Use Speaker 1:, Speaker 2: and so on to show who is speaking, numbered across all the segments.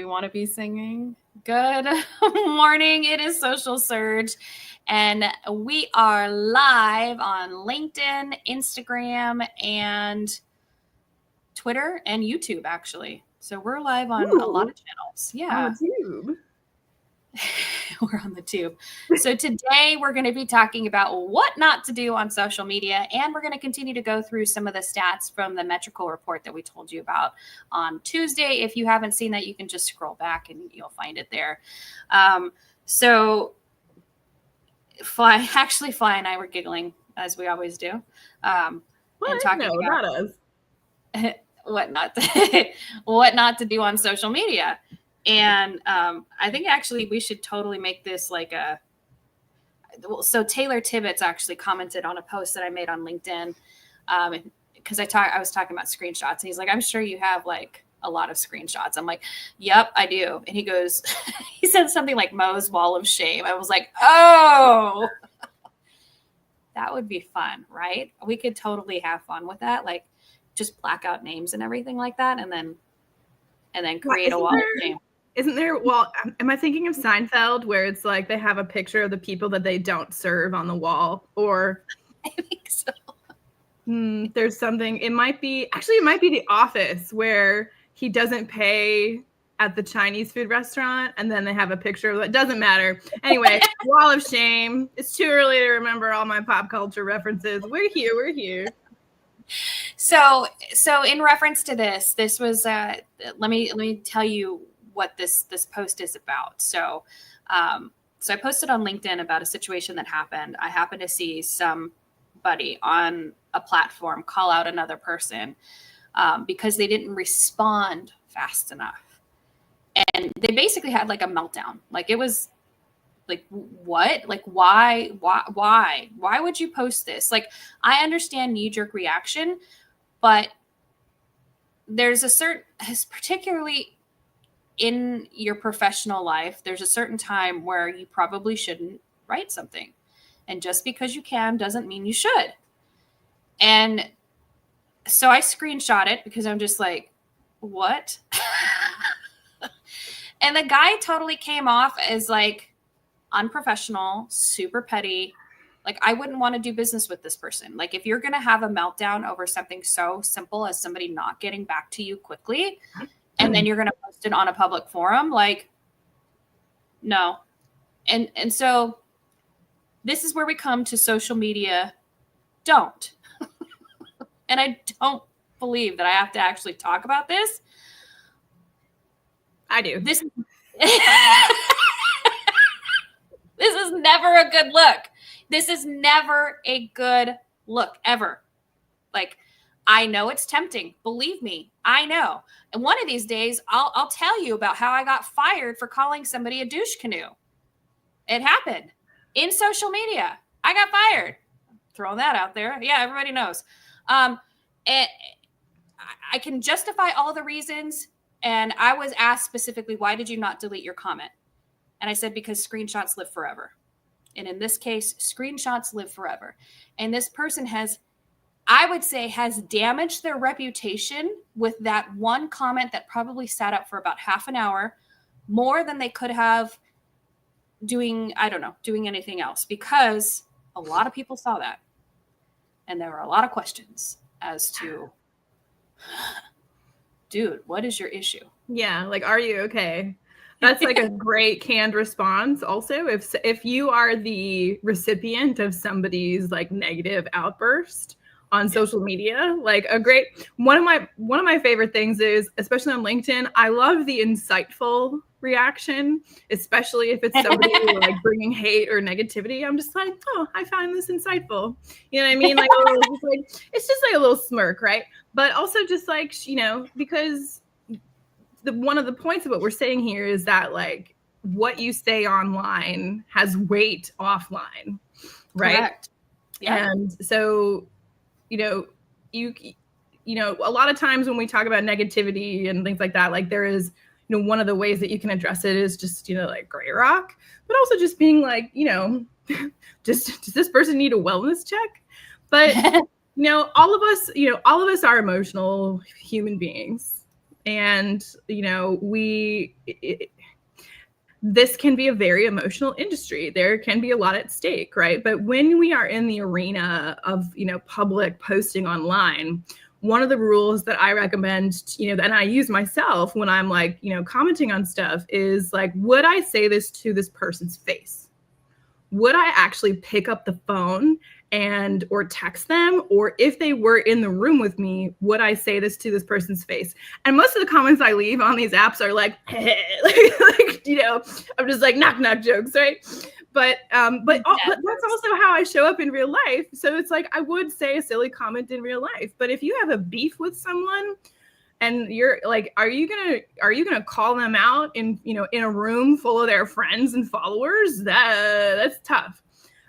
Speaker 1: we want to be singing. Good morning. It is Social Surge, and we are live on LinkedIn, Instagram, and Twitter and YouTube, actually. So we're live on a lot of channels. Yeah.
Speaker 2: On the tube.
Speaker 1: We're on the tube. So today we're going to be talking about what not to do on social media, and we're going to continue to go through some of the stats from the Metrical report that we told you about on Tuesday. If you haven't seen that, you can just scroll back and you'll find it there. So Fly and I were giggling, as we always do, and talking about
Speaker 2: not us.
Speaker 1: what not to do on social media. And I think actually we should totally make this like so Taylor Tibbetts actually commented on a post that I made on LinkedIn because I was talking about screenshots, and he's like, I'm sure you have like a lot of screenshots. I'm like, yep, I do. And he goes, he said something like Mo's wall of shame. I was like, oh, that would be fun, right? We could totally have fun with that. Like just black out names and everything like that. And then create a wall of shame.
Speaker 2: Isn't there, am I thinking of Seinfeld where it's like they have a picture of the people that they don't serve on the wall? Or
Speaker 1: I think so.
Speaker 2: There's something, it might be The Office where he doesn't pay at the Chinese food restaurant and then they have a picture of it. Doesn't matter. Anyway, wall of shame. It's too early to remember all my pop culture references. We're here.
Speaker 1: So in reference to this was, let me tell you what this post is about. So I posted on LinkedIn about a situation that happened. I happened to see somebody on a platform call out another person because they didn't respond fast enough. And they basically had like a meltdown. Like it was like, what? Like, why would you post this? Like, I understand knee-jerk reaction, but there's a certain, particularly in your professional life, there's a certain time where you probably shouldn't write something. And just because you can doesn't mean you should. And so I screenshot it because I'm just like, what? And the guy totally came off as like unprofessional, super petty. Like, I wouldn't want to do business with this person. Like, if you're going to have a meltdown over something so simple as somebody not getting back to you quickly, and then you're going to post it on a public forum, like, no. And so this is where we come to social media. Don't. And I don't believe that I have to actually talk about this.
Speaker 2: I do.
Speaker 1: This is never a good look. This is never a good look, ever. Like, I know it's tempting. Believe me, I know. And one of these days, I'll tell you about how I got fired for calling somebody a douche canoe. It happened in social media. I got fired. Throwing that out there. Yeah, everybody knows. And I can justify all the reasons. And I was asked specifically, why did you not delete your comment? And I said, because screenshots live forever. And in this case, screenshots live forever. And this person has damaged their reputation with that one comment that probably sat up for about half an hour, more than they could have doing anything else, because a lot of people saw that. And there were a lot of questions as to, dude, what is your issue?
Speaker 2: Yeah, like, are you okay? That's like a great canned response. Also, if you are the recipient of somebody's like negative outburst on social media, like one of my favorite things is, especially on LinkedIn, I love the insightful reaction, especially if it's somebody like bringing hate or negativity. I'm just like, oh, I find this insightful. You know what I mean? Like, it's just like a little smirk, right? But also just like, you know, because one of the points of what we're saying here is that like what you say online has weight offline, right?
Speaker 1: Correct. Yeah.
Speaker 2: And so, you know, a lot of times when we talk about negativity and things like that, like there is, you know, one of the ways that you can address it is just, you know, like gray rock, but also just being like, you know, does this person need a wellness check? But, you know, all of us are emotional human beings. And, this can be a very emotional industry. There can be a lot at stake, right? But when we are in the arena of, public posting online, one of the rules that I recommend, and I use myself when I'm like, commenting on stuff is like, would I say this to this person's face? Would I actually pick up the phone or text them? Or if they were in the room with me, would I say this to this person's face? And most of the comments I leave on these apps are like, I'm just like knock jokes, right? But that's also how I show up in real life. So it's like I would say a silly comment in real life. But if you have a beef with someone, and you're like, are you gonna call them out in a room full of their friends and followers? That's tough.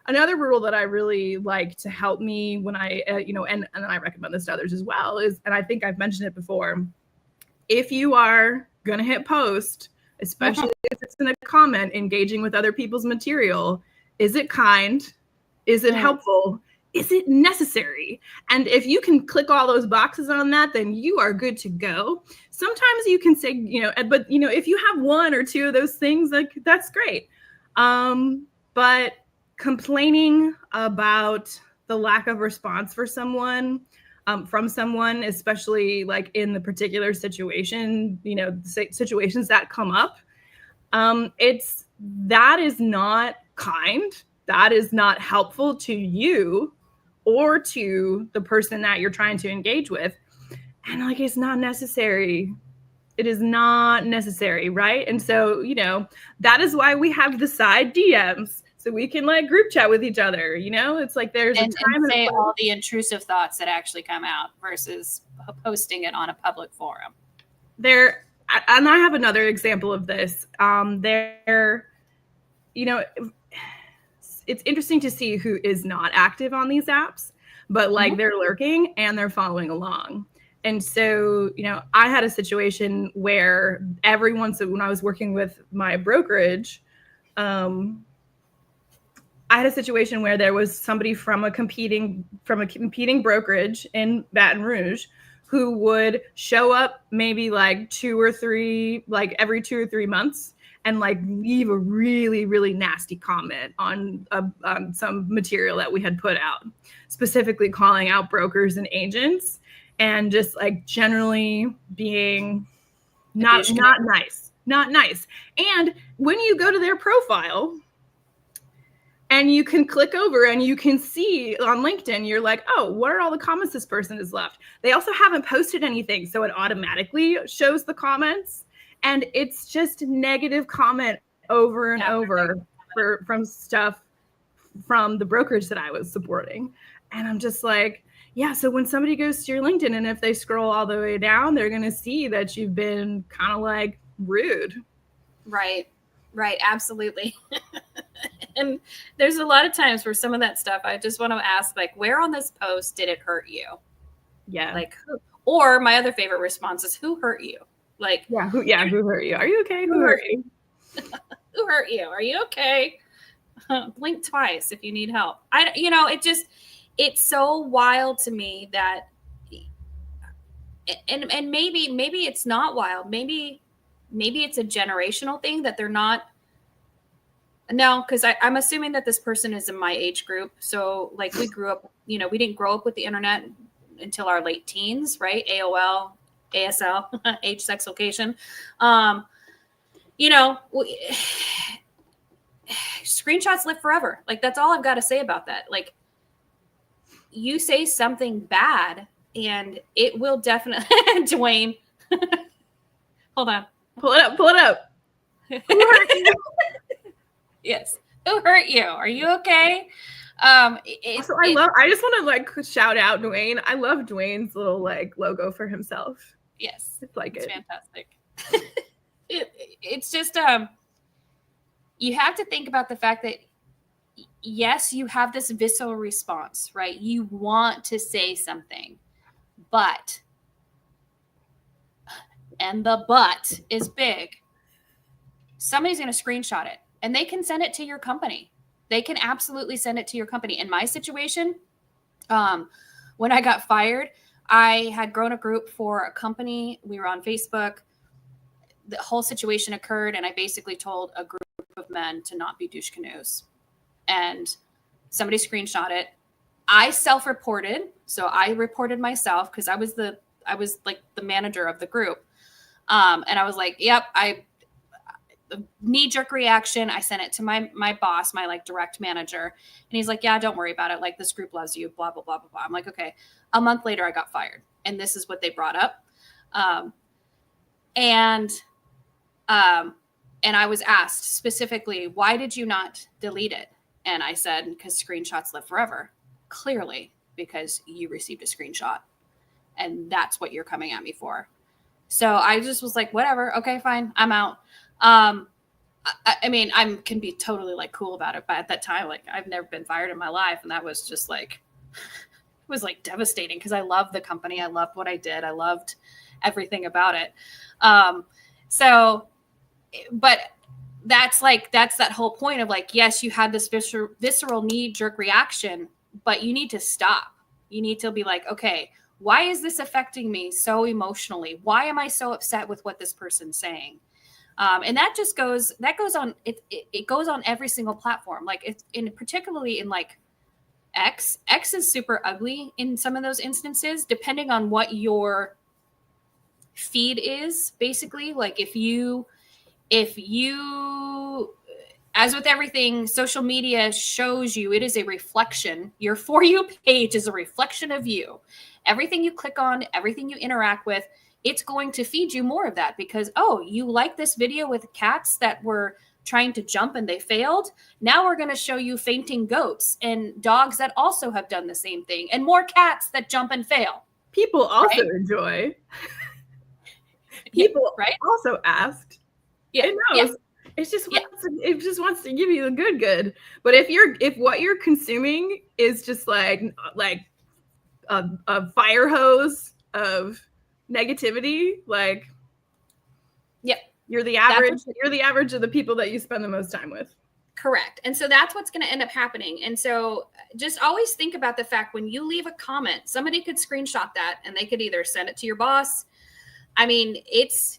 Speaker 2: Another rule that I really like to help me when I and then I recommend this to others as well is, and I think I've mentioned it before, if you are gonna hit post, especially if it's in a comment engaging with other people's material, is it kind? Is it helpful? Is it necessary? And if you can click all those boxes on that, then you are good to go. Sometimes you can say, but if you have one or two of those things, like that's great. But complaining about the lack of response for someone, from someone, especially like in the particular situation, situations that come up, that is not kind. That is not helpful to you or to the person that you're trying to engage with. And like, it's not necessary. It is not necessary, right? And so, that is why we have the side DMs, so we can like group chat with each other. It's like there's a time
Speaker 1: and say all the intrusive thoughts that actually come out versus posting it on a public forum.
Speaker 2: And I have another example of this. It's interesting to see who is not active on these apps, but like they're lurking and they're following along. And so, I had a situation where when I was working with my brokerage, I had a situation where there was somebody from a competing brokerage in Baton Rouge who would show up maybe like every 2 or 3 months and like leave a really, really nasty comment on some material that we had put out, specifically calling out brokers and agents and just like generally being not nice. And when you go to their profile and you can click over and you can see on LinkedIn, you're like, oh, what are all the comments this person has left? They also haven't posted anything, so it automatically shows the comments. And it's just negative comment over and over from stuff from the brokerage that I was supporting. And I'm just like, yeah, so when somebody goes to your LinkedIn and if they scroll all the way down, they're going to see that you've been kind of like rude.
Speaker 1: Right, absolutely. And there's a lot of times where some of that stuff, I just want to ask, like, where on this post did it hurt you?
Speaker 2: Yeah.
Speaker 1: Like, or my other favorite response is, who hurt you? Like,
Speaker 2: who hurt you? Are you okay? Who hurt you?
Speaker 1: Who hurt you? Are you okay? Blink twice if you need help. It's so wild to me that, and maybe it's not wild. Maybe it's a generational thing that they're not. No, because I'm assuming that this person is in my age group. So like we grew up, we didn't grow up with the internet until our late teens, right? AOL, ASL, age, sex, location. Screenshots live forever. Like, that's all I've got to say about that. Like, you say something bad and it will definitely, Dwayne, hold on.
Speaker 2: Pull it up. Who hurt you?
Speaker 1: Yes. Who hurt you? Are you okay?
Speaker 2: I just want to like shout out Dwayne. I love Dwayne's little like logo for himself.
Speaker 1: Yes.
Speaker 2: It's
Speaker 1: fantastic. It's just, you have to think about the fact that, yes, you have this visceral response, right? You want to say something, but, and the but is big. Somebody's going to screenshot it and they can send it to your company. They can absolutely send it to your company. In my situation, when I got fired, I had grown a group for a company. We were on Facebook. The whole situation occurred, and I basically told a group of men to not be douche canoes. And somebody screenshot it. I self-reported, so I reported myself because I was like the manager of the group, and I was like, "Yep, knee-jerk reaction." I sent it to my boss, my like direct manager, and he's like, "Yeah, don't worry about it. Like this group loves you." Blah blah blah blah blah. I'm like, "Okay." A month later, I got fired, and this is what they brought up, and and I was asked specifically, "Why did you not delete it?" And I said, "Because screenshots live forever." Clearly, because you received a screenshot, and that's what you're coming at me for. So I just was like, whatever, okay, fine, I'm out. I mean, I can be totally like cool about it, but at that time, like I've never been fired in my life, and that was just like, it was like devastating because I loved the company, I loved what I did, I loved everything about it. So, but that's that whole point of like, yes, you had this visceral knee-jerk reaction, but you need to stop. You need to be like, okay, why is this affecting me so emotionally? Why am I so upset with what this person's saying? And that goes on. It goes on every single platform. Like it's particularly in like X. X is super ugly in some of those instances, depending on what your feed is. Basically, like if you, as with everything, social media shows you, it is a reflection. Your For You page is a reflection of you. Everything you click on, everything you interact with, it's going to feed you more of that because, oh, you like this video with cats that were trying to jump and they failed. Now we're going to show you fainting goats and dogs that also have done the same thing and more cats that jump and fail.
Speaker 2: People also enjoy. People also asked.
Speaker 1: Yeah.
Speaker 2: It knows. Yeah. It just wants to give you the good. But if what you're consuming is just like a fire hose of negativity, like you're the average of the people that you spend the most time with.
Speaker 1: Correct. And so that's what's going to end up happening. And so just always think about the fact when you leave a comment, somebody could screenshot that and they could either send it to your boss. I mean, if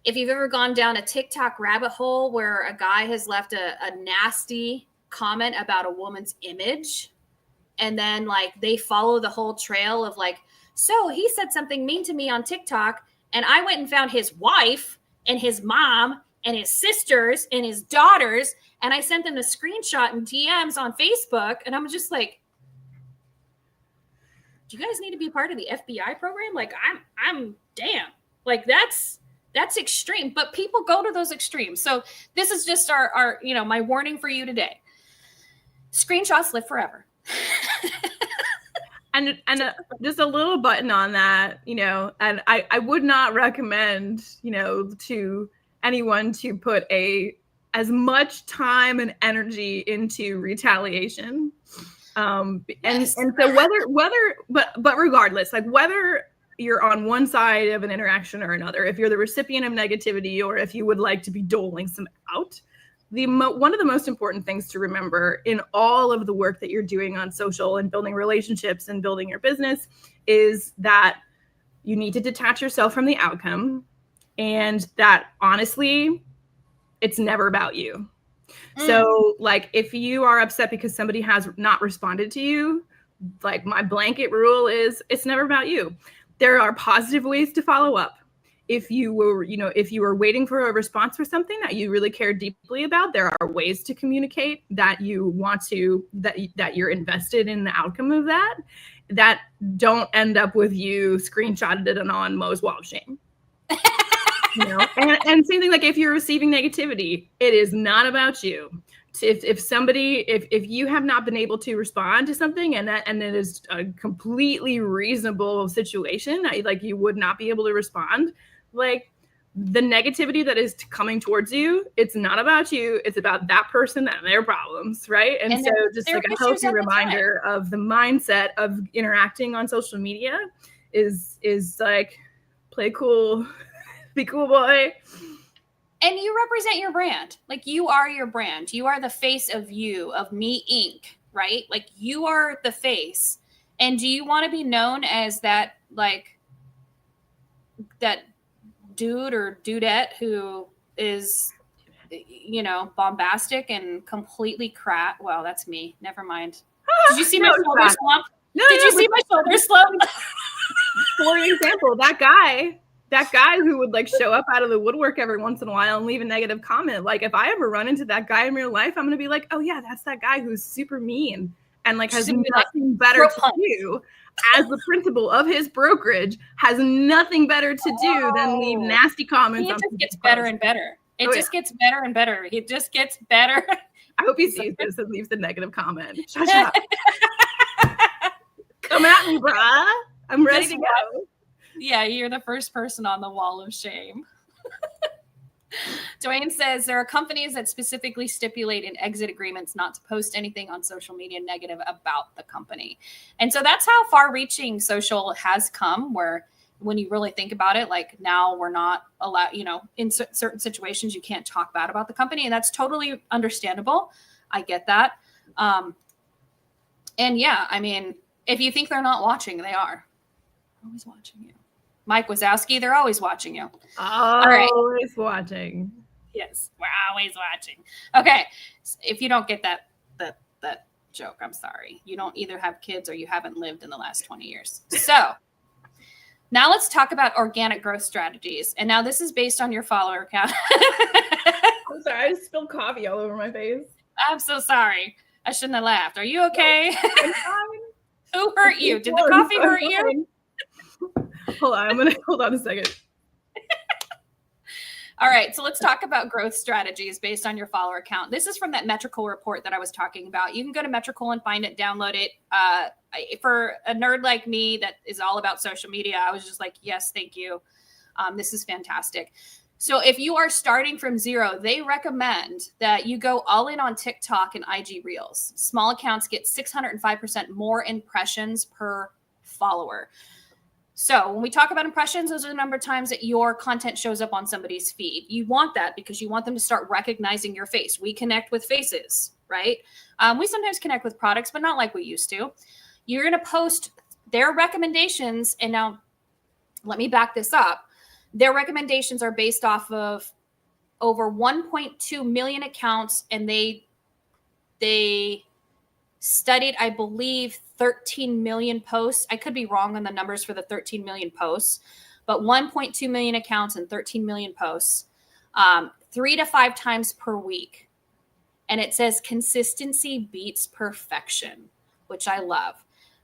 Speaker 1: you've ever gone down a TikTok rabbit hole where a guy has left a nasty comment about a woman's image, and then like they follow the whole trail of like, so he said something mean to me on TikTok, and I went and found his wife and his mom and his sisters and his daughters, and I sent them a screenshot and DMs on Facebook, and I'm just like, do you guys need to be part of the FBI program? Like I'm damn. Like that's extreme, but people go to those extremes. So this is just our my warning for you today. Screenshots live forever.
Speaker 2: and just a little button on that, and I would not recommend, to anyone to put as much time and energy into retaliation. And so but regardless, like whether you're on one side of an interaction or another, if you're the recipient of negativity or if you would like to be doling some out, one of the most important things to remember in all of the work that you're doing on social and building relationships and building your business is that you need to detach yourself from the outcome, and that honestly, it's never about you. So like if you are upset because somebody has not responded to you, like my blanket rule is it's never about you. There are positive ways to follow up. If you were waiting for a response for something that you really care deeply about, there are ways to communicate that you want to, that you're invested in the outcome of that don't end up with you screenshotted it on Mo's wall of shame. And same thing, like if you're receiving negativity, it is not about you. If you have not been able to respond to something and it is a completely reasonable situation, like you would not be able to respond, like the negativity that is coming towards you, it's not about you, it's about that person and their problems, right? And so just like a healthy reminder of the mindset of interacting on social media is like play cool. Be cool, boy.
Speaker 1: And you represent your brand. Like you are your brand. You are the face of you, of Me Inc., right? Like you are the face. And do you want to be known as that, like, that dude or dudette who is, you know, bombastic and completely crap? Well, that's me. Never mind. Did you see my shoulder slump? Did you see my shoulder slump?
Speaker 2: For example, that guy who would like show up out of the woodwork every once in a while and leave a negative comment. Like, if I ever run into that guy in real life, I'm gonna be like, oh yeah, that's that guy who's super mean and like has nothing better to do. As the principal of his brokerage, has nothing better to do than leave nasty comments.
Speaker 1: It just gets better and better. It just gets better and better. It just gets better.
Speaker 2: I hope he sees this and leaves a negative comment. Shut up. Come at me, bruh. I'm ready to go.
Speaker 1: Yeah, you're the first person on the wall of shame. Dwayne says there are companies that specifically stipulate in exit agreements not to post anything on social media negative about the company. And so that's how far-reaching social has come, where when you really think about it, like now we're not allowed, you know, in certain situations, you can't talk bad about the company. And that's totally understandable. I get that. And yeah, I mean, if you think they're not watching, they are always watching you. Mike Wazowski, they're always watching you.
Speaker 2: Always watching.
Speaker 1: Yes, we're always watching. Okay, if you don't get that joke, I'm sorry. You don't either have kids or you haven't lived in the last 20 years. So now let's talk about organic growth strategies. And now this is based on your follower count.
Speaker 2: I'm sorry, I spilled coffee all over my face.
Speaker 1: I'm so sorry. I shouldn't have laughed. Are you okay?
Speaker 2: No, I'm fine.
Speaker 1: Who hurt you? Did the coffee hurt you?
Speaker 2: Hold on a second.
Speaker 1: All right, so let's talk about growth strategies based on your follower count. This is from that Metrical report that I was talking about. You can go to Metrical and find it, download it. For a nerd like me that is all about social media, I was just like, yes, thank you. This is fantastic. So if you are starting from zero, they recommend that you go all in on TikTok and IG Reels. Small accounts get 605% more impressions per follower. So when we talk about impressions, those are the number of times that your content shows up on somebody's feed. You want that because you want them to start recognizing your face. We connect with faces, right? We sometimes connect with products, but not like we used to. You're going to post their recommendations. And now let me back this up. Their recommendations are based off of over 1.2 million accounts, and they studied, I believe, 13 million posts. I could be wrong on the numbers for the 13 million posts, but 1.2 million accounts and 13 million posts, 3 to 5 times per week. And it says consistency beats perfection, which I love.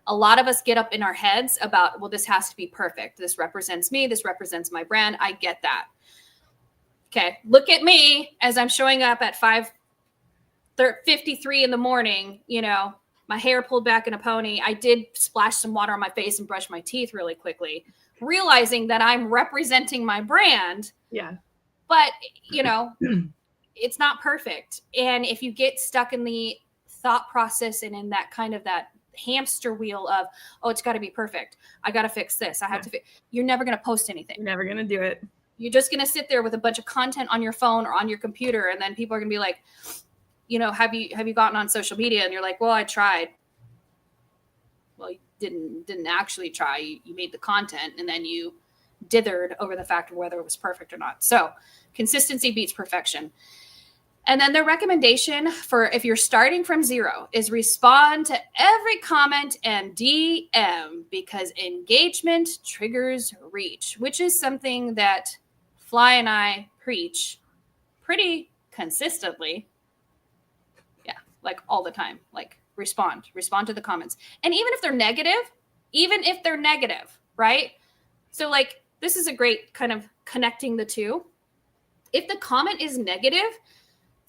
Speaker 1: A lot of us get up in our heads about, well, this has to be perfect. This represents me. This represents my brand. I get that. Okay. Look at me as I'm showing up at 5:53 in the morning, you know, my hair pulled back in a pony. I did splash some water on my face and brush my teeth really quickly, realizing that I'm representing my brand.
Speaker 2: Yeah.
Speaker 1: But, you know, it's not perfect. And if you get stuck in the thought process and in that kind of that hamster wheel of, oh, it's got to be perfect. I got to fix this. I have to you're never going to post anything.
Speaker 2: You're never going to do it.
Speaker 1: You're just going to sit there with a bunch of content on your phone or on your computer. And then people are going to be like, you know, have you gotten on social media? And you're like, well, I tried. Well, you didn't actually try. You made the content and then you dithered over the fact of whether it was perfect or not. So consistency beats perfection. And then the recommendation for if you're starting from zero is respond to every comment and DM, because engagement triggers reach, which is something that Fly and I preach pretty consistently. Yeah, like all the time. Like respond to the comments. And even if they're negative, right? So like this is a great kind of connecting the two. If the comment is negative,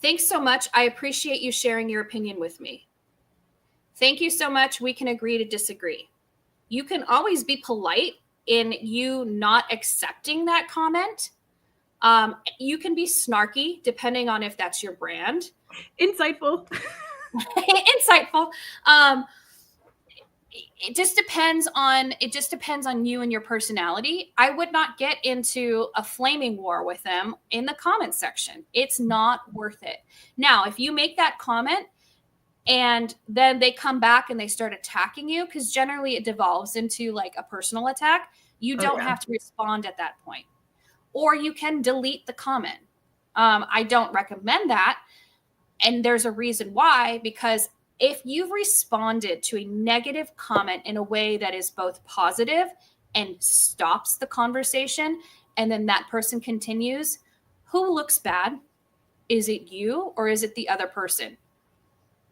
Speaker 1: thanks so much. I appreciate you sharing your opinion with me. Thank you so much. We can agree to disagree. You can always be polite in you not accepting that comment. You can be snarky depending on if that's your brand.
Speaker 2: Insightful.
Speaker 1: Insightful. It just depends on you and your personality. I would not get into a flaming war with them in the comment section. It's not worth it. Now, if you make that comment And then they come back and they start attacking you, because generally it devolves into like a personal attack. You don't have to respond at that point. Or you can delete the comment. I don't recommend that. And there's a reason why, because if you've responded to a negative comment in a way that is both positive and stops the conversation, and then that person continues, who looks bad? Is it you or is it the other person?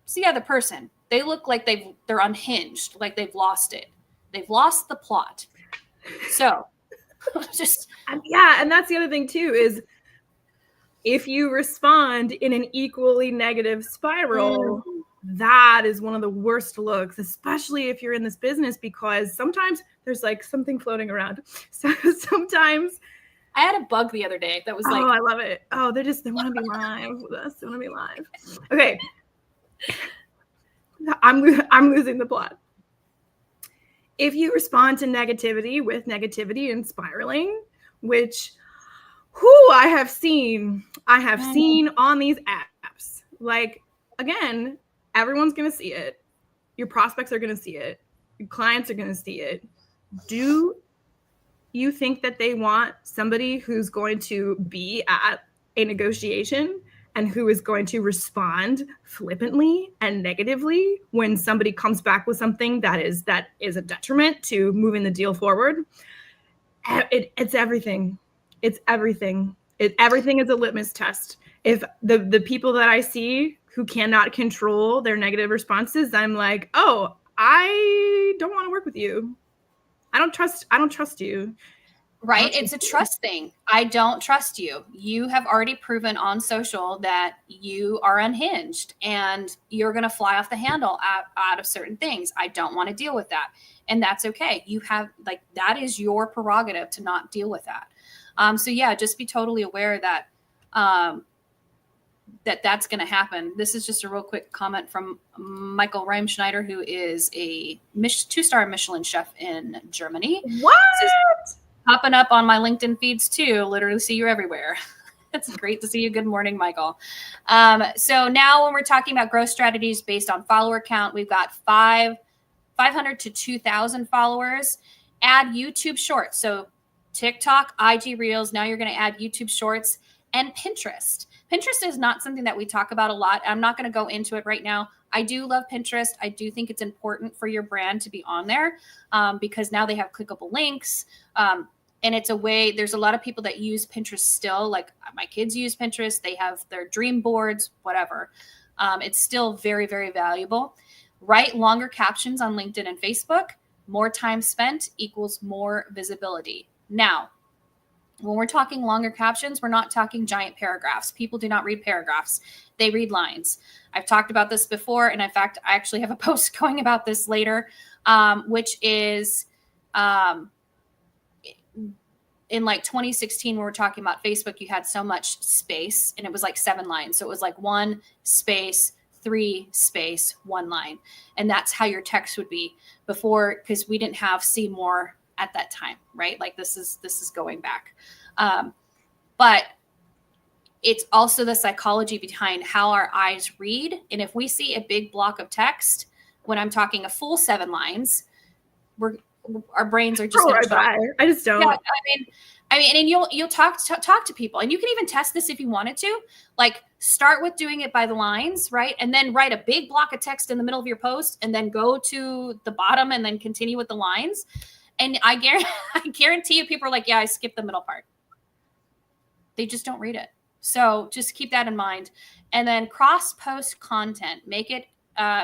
Speaker 1: It's the other person. They look like they're unhinged, like they've lost it. They've lost the plot. So just
Speaker 2: yeah, and that's the other thing too, is if you respond in an equally negative spiral, that is one of the worst looks, especially if you're in this business, because sometimes there's like something floating around. So sometimes
Speaker 1: I had a bug the other day that was like,
Speaker 2: oh, I love it. Oh, they want to be live with us. They want to be live. Okay. I'm losing the plot. If you respond to negativity with negativity and spiraling, which I have seen on these apps, like, again, everyone's going to see it. Your prospects are going to see it. Your clients are going to see it. Do you think that they want somebody who's going to be at a negotiation and who is going to respond flippantly and negatively when somebody comes back with something that is a detriment to moving the deal forward? It's everything. It's everything. Everything is a litmus test. If the people that I see who cannot control their negative responses, I'm like, oh, I don't want to work with you. I don't trust you.
Speaker 1: Right. It's a trust thing. I don't trust you. You have already proven on social that you are unhinged and you're going to fly off the handle out of certain things. I don't want to deal with that. And that's okay. You have, like, that is your prerogative to not deal with that. So yeah, just be totally aware that, that's going to happen. This is just a real quick comment from Michael Reimschneider, who is a 2-star Michelin chef in Germany.
Speaker 2: What?
Speaker 1: Popping up on my LinkedIn feeds too. Literally see you everywhere. It's great to see you. Good morning, Michael. So now when we're talking about growth strategies based on follower count, we've got 500 to 2,000 followers. Add YouTube Shorts. So TikTok, IG Reels. Now you're going to add YouTube Shorts and Pinterest. Pinterest is not something that we talk about a lot. I'm not going to go into it right now. I do love Pinterest. I do think it's important for your brand to be on there, because now they have clickable links. And it's a way, there's a lot of people that use Pinterest still. Like my kids use Pinterest. They have their dream boards, whatever. It's still very, very valuable. Write longer captions on LinkedIn and Facebook. More time spent equals more visibility. Now, when we're talking longer captions, we're not talking giant paragraphs. People do not read paragraphs. They read lines. I've talked about this before. And in fact, I actually have a post going about this later, which is in like 2016, when we're talking about Facebook, you had so much space and it was like 7 lines. So it was like 1 space, 3 space, 1 line. And that's how your text would be before, because we didn't have see more at that time, right? Like this is going back. But it's also the psychology behind how our eyes read. And if we see a big block of text, when I'm talking a full 7 lines, our brains are just
Speaker 2: right by. I just don't.
Speaker 1: Yeah, I mean, and you'll talk to people, and you can even test this if you wanted to. Like, start with doing it by the lines, right? And then write a big block of text in the middle of your post, and then go to the bottom, and then continue with the lines. And I guarantee you, people are like, "Yeah, I skipped the middle part." They just don't read it. So just keep that in mind. And then cross-post content, make it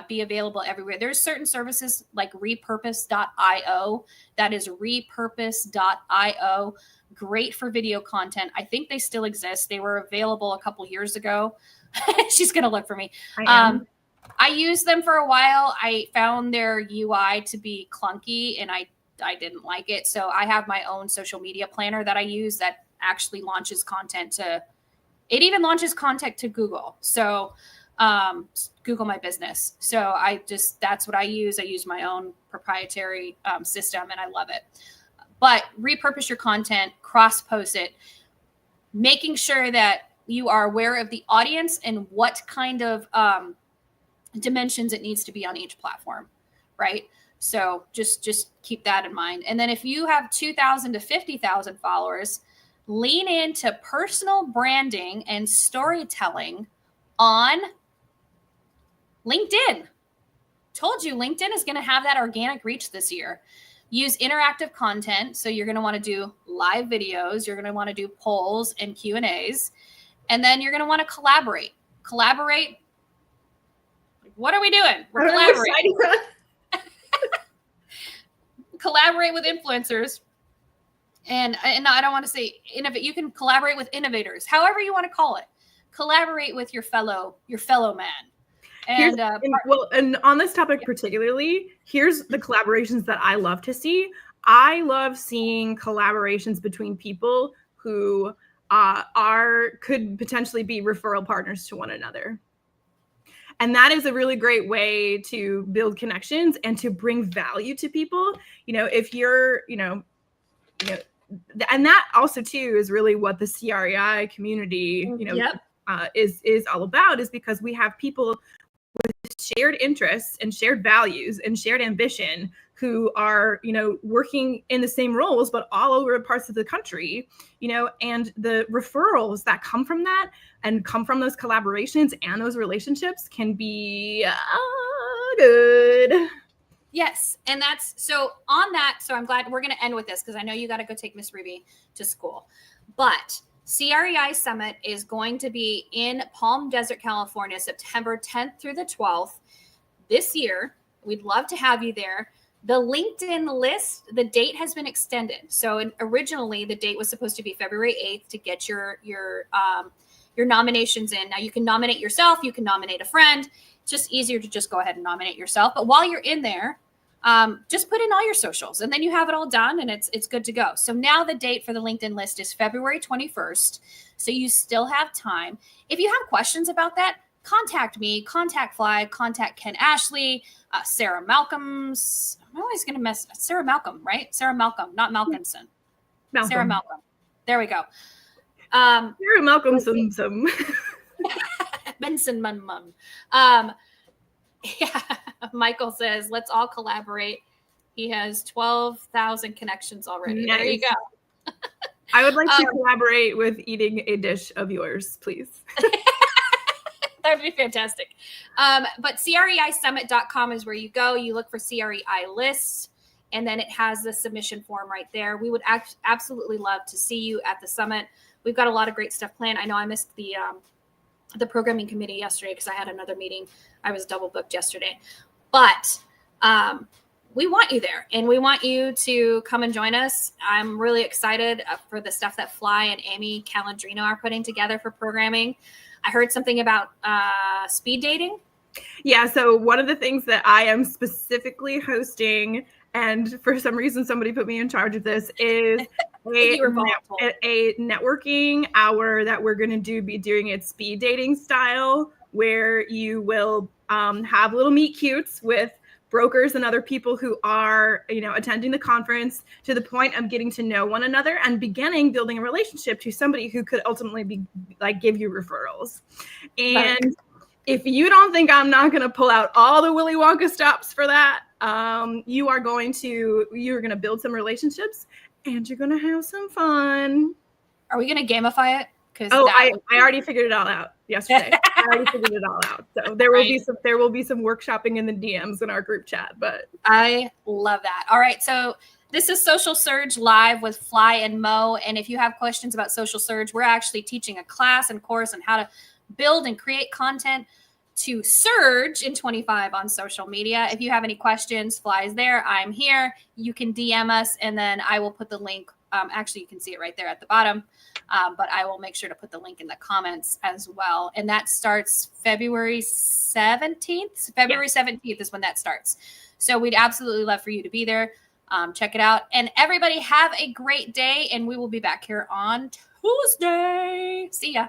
Speaker 1: be available everywhere. There's certain services like repurpose.io. That is repurpose.io. Great for video content. I think they still exist. They were available a couple years ago. She's going to look for me. I used them for a while. I found their UI to be clunky, and I didn't like it. So I have my own social media planner that I use that actually launches content to, it even launches content to Google. So Google My Business. So that's what I use. I use my own proprietary system, and I love it. But repurpose your content, cross-post it, making sure that you are aware of the audience and what kind of dimensions it needs to be on each platform, right? So just keep that in mind. And then if you have 2,000 to 50,000 followers, lean into personal branding and storytelling on LinkedIn. Told you LinkedIn is going to have that organic reach this year. Use interactive content. So you're going to want to do live videos. You're going to want to do polls and Q&As. And then you're going to want to collaborate. What are we doing? We're collaborating. Collaborate with influencers. And I don't want to say innovate. You can collaborate with innovators, however you want to call it. Collaborate with your fellow man. And
Speaker 2: and on this topic particularly, here's the collaborations that I love to see. I love seeing collaborations between people who could potentially be referral partners to one another. And that is a really great way to build connections and to bring value to people. If you're, and that also too is really what the CREI community, is all about, is because we have people with shared interests and shared values and shared ambition who are, working in the same roles, but all over parts of the country, and the referrals that come from that and come from those collaborations and those relationships can be good.
Speaker 1: Yes. And so I'm glad we're going to end with this, because I know you got to go take Miss Ruby to school, but CREI Summit is going to be in Palm Desert, California, September 10th through the 12th this year. We'd love to have you there. The LinkedIn list, the date has been extended. So originally the date was supposed to be February 8th to get your nominations in. Now you can nominate yourself, you can nominate a friend. It's just easier to just go ahead and nominate yourself. But while you're in there, just put in all your socials, and then you have it all done, and it's good to go. So now the date for the LinkedIn list is February 21st. So you still have time. If you have questions about that, contact me, contact Fly, contact Ken Ashley, Sarah Malcolm's. I'm always going to mess Sarah Malcolm, right? Sarah Malcolm, not Malcolmson.
Speaker 2: Malcolm.
Speaker 1: Sarah Malcolm. There we go.
Speaker 2: Sarah Malcolm some.
Speaker 1: Benson Mum. Yeah. Michael says, let's all collaborate. He has 12,000 connections already. Nice. There you go.
Speaker 2: I would like to collaborate with eating a dish of yours, please.
Speaker 1: That would be fantastic. But CREISummit.com is where you go. You look for CREI lists, and then it has the submission form right there. We would absolutely love to see you at the summit. We've got a lot of great stuff planned. I know I missed the programming committee yesterday because I had another meeting. I was double booked yesterday. But we want you there, and we want you to come and join us. I'm really excited for the stuff that Fly and Amy Calandrino are putting together for programming. I heard something about speed dating.
Speaker 2: Yeah, so one of the things that I am specifically hosting, and for some reason somebody put me in charge of this, is a networking hour that we're going to be doing it speed dating style, where you will have little meet cutes with brokers and other people who are, attending the conference, to the point of getting to know one another and building a relationship to somebody who could ultimately be give you referrals. And if you don't think I'm not going to pull out all the Willy Wonka stops for that, you're going to build some relationships, and you're going to have some fun.
Speaker 1: Are we going to gamify it?
Speaker 2: I already figured it all out yesterday. I already figured it all out. So there will be some workshopping in the DMs in our group chat. But
Speaker 1: I love that. All right, so this is Social Surge Live with Fly and Mo. And if you have questions about Social Surge, we're actually teaching a class and course on how to build and create content to surge in 25 on social media. If you have any questions, Fly is there. I'm here. You can DM us, and then I will put the link. Actually, you can see it right there at the bottom. But I will make sure to put the link in the comments as well. And that starts February 17th. February 17th is when that starts. So we'd absolutely love for you to be there. Check it out. And everybody have a great day. And we will be back here on Tuesday. See ya.